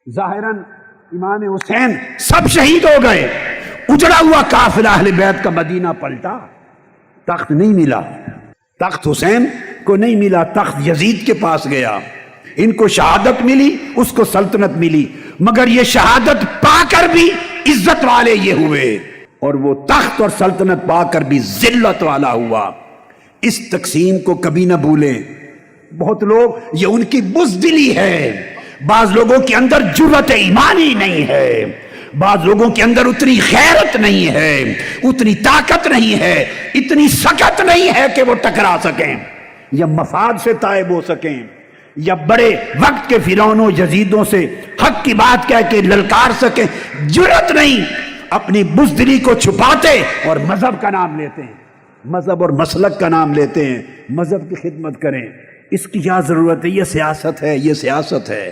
ظاہراً امام حسین سب شہید ہو گئے، اجڑا ہوا قافلہ اہل بیت کا مدینہ پلٹا، تخت نہیں ملا، تخت حسین کو نہیں ملا، تخت یزید کے پاس گیا، ان کو شہادت ملی، اس کو سلطنت ملی، مگر یہ شہادت پا کر بھی عزت والے یہ ہوئے اور وہ تخت اور سلطنت پا کر بھی ذلت والا ہوا۔ اس تقسیم کو کبھی نہ بھولیں۔ بہت لوگ یہ ان کی بزدلی ہے، بعض لوگوں کے اندر جرأت ایمانی نہیں ہے، بعض لوگوں کے اندر اتنی غیرت نہیں ہے، اتنی طاقت نہیں ہے، اتنی سکت نہیں ہے کہ وہ ٹکرا سکیں یا مفاد سے تائب ہو سکیں یا بڑے وقت کے فرعونوں یزیدوں سے حق کی بات کہہ کے للکار سکیں۔ جرأت نہیں، اپنی بزدلی کو چھپاتے اور مذہب کا نام لیتے ہیں، مذہب اور مسلک کا نام لیتے ہیں، مذہب کی خدمت کریں۔ اس کی کیا ضرورت ہے؟ یہ سیاست ہے، یہ سیاست ہے۔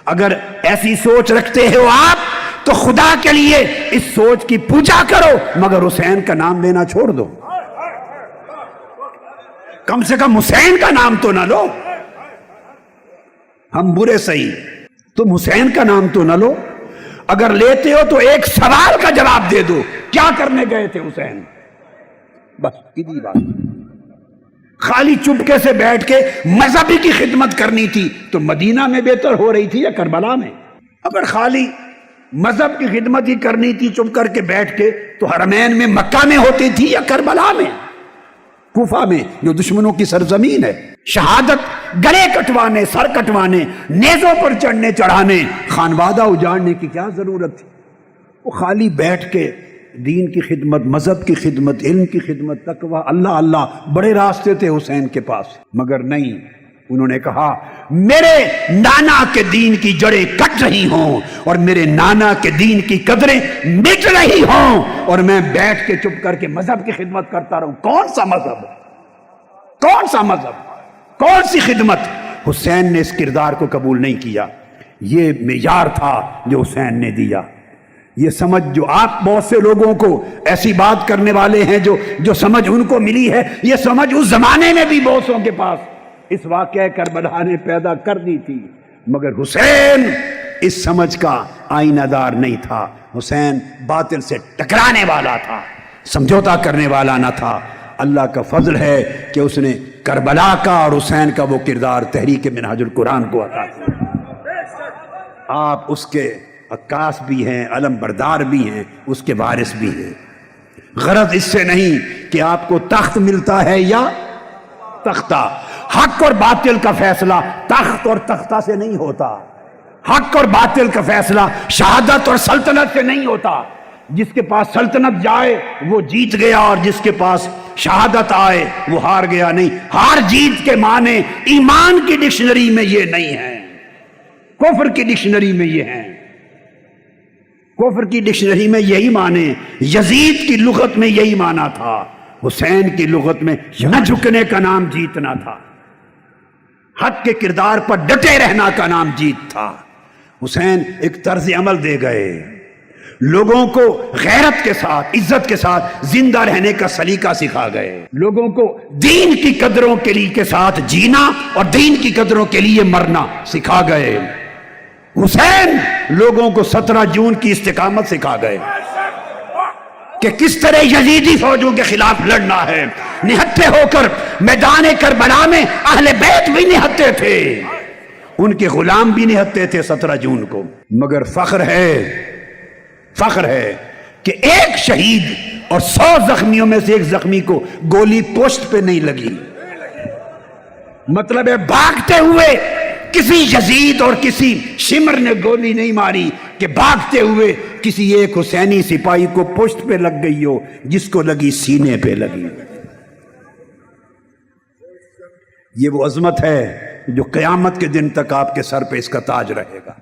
اگر ایسی سوچ رکھتے ہو آپ تو خدا کے لیے اس سوچ کی پوجا کرو، مگر حسین کا نام لینا چھوڑ دو، کم سے کم حسین کا نام تو نہ لو۔ ہم برے صحیح، تم حسین کا نام تو نہ لو، اگر لیتے ہو تو ایک سوال کا جواب دے دو، کیا کرنے گئے تھے حسین؟ بس اتنی بات۔ خالی چپکے سے بیٹھ کے مذہبی کی خدمت کرنی تھی تو مدینہ میں بہتر ہو رہی تھی یا کربلا میں؟ اگر خالی مذہب کی خدمت ہی کرنی تھی چپ کر کے بیٹھ کے تو حرمین میں مکہ میں ہوتی تھی یا کربلا میں، کوفہ میں جو دشمنوں کی سرزمین ہے؟ شہادت گلے کٹوانے، سر کٹوانے، نیزوں پر چڑھنے چڑھانے، خانوادہ اجاڑنے کی کیا ضرورت تھی؟ وہ خالی بیٹھ کے دین کی خدمت، مذہب کی خدمت، علم کی خدمت، تقوی، اللہ اللہ، بڑے راستے تھے حسین کے پاس، مگر نہیں، انہوں نے کہا میرے نانا کے دین کی جڑیں کٹ رہی ہوں اور میرے نانا کے دین کی قدریں مٹ رہی ہوں اور میں بیٹھ کے چپ کر کے مذہب کی خدمت کرتا رہوں۔ کون سا مذہب؟ کون سا مذہب؟ کون سی خدمت؟ حسین نے اس کردار کو قبول نہیں کیا۔ یہ معیار تھا جو حسین نے دیا۔ یہ سمجھ جو آپ بہت سے لوگوں کو ایسی بات کرنے والے ہیں جو سمجھ ان کو ملی ہے، یہ سمجھ اس زمانے میں بھی بہتوں کے پاس اس واقعہ کربلا نے پیدا کر دی تھی، مگر حسین اس سمجھ کا آئینہ دار نہیں تھا۔ حسین باطل سے ٹکرانے والا تھا، سمجھوتا کرنے والا نہ تھا۔ اللہ کا فضل ہے کہ اس نے کربلا کا اور حسین کا وہ کردار تحریک منہاج القرآن کو عطا کیا۔ آپ اس کے عکاس بھی ہیں، علم بردار بھی ہیں، اس کے وارث بھی ہیں۔ غرض اس سے نہیں کہ آپ کو تخت ملتا ہے یا تختہ۔ حق اور باطل کا فیصلہ تخت اور تختہ سے نہیں ہوتا، حق اور باطل کا فیصلہ شہادت اور سلطنت سے نہیں ہوتا۔ جس کے پاس سلطنت جائے وہ جیت گیا اور جس کے پاس شہادت آئے وہ ہار گیا نہیں۔ ہار جیت کے معنی ایمان کی ڈکشنری میں یہ نہیں ہے، کفر کی ڈکشنری میں یہ ہیں۔ کفر کی ڈکشنری میں یہی معنی، یزید کی لغت میں یہی معنی تھا، حسین کی لغت میں نہ جھکنے کا نام جیتنا تھا، حق کے کردار پر ڈٹے رہنا کا نام جیت تھا۔ حسین ایک طرز عمل دے گئے، لوگوں کو غیرت کے ساتھ، عزت کے ساتھ زندہ رہنے کا سلیقہ سکھا گئے، لوگوں کو دین کی قدروں کے لیے کے ساتھ جینا اور دین کی قدروں کے لیے مرنا سکھا گئے۔ حسین لوگوں کو 17 جون کی استقامت سکھا گئے کہ کس طرح یزیدی فوجوں کے خلاف لڑنا ہے۔ نہتے ہو کر میدان کربلا میں اہل بیت بھی نہتے تھے، ان کے غلام بھی نہتے تھے 17 جون کو، مگر فخر ہے کہ ایک شہید اور 100 زخمیوں میں سے ایک زخمی کو گولی پشت پہ نہیں لگی۔ مطلب ہے بھاگتے ہوئے کسی یزید اور کسی شمر نے گولی نہیں ماری کہ بھاگتے ہوئے کسی ایک حسینی سپاہی کو پشت پہ لگ گئی ہو، جس کو لگی سینے پہ لگی۔ یہ وہ عظمت ہے جو قیامت کے دن تک آپ کے سر پہ اس کا تاج رہے گا۔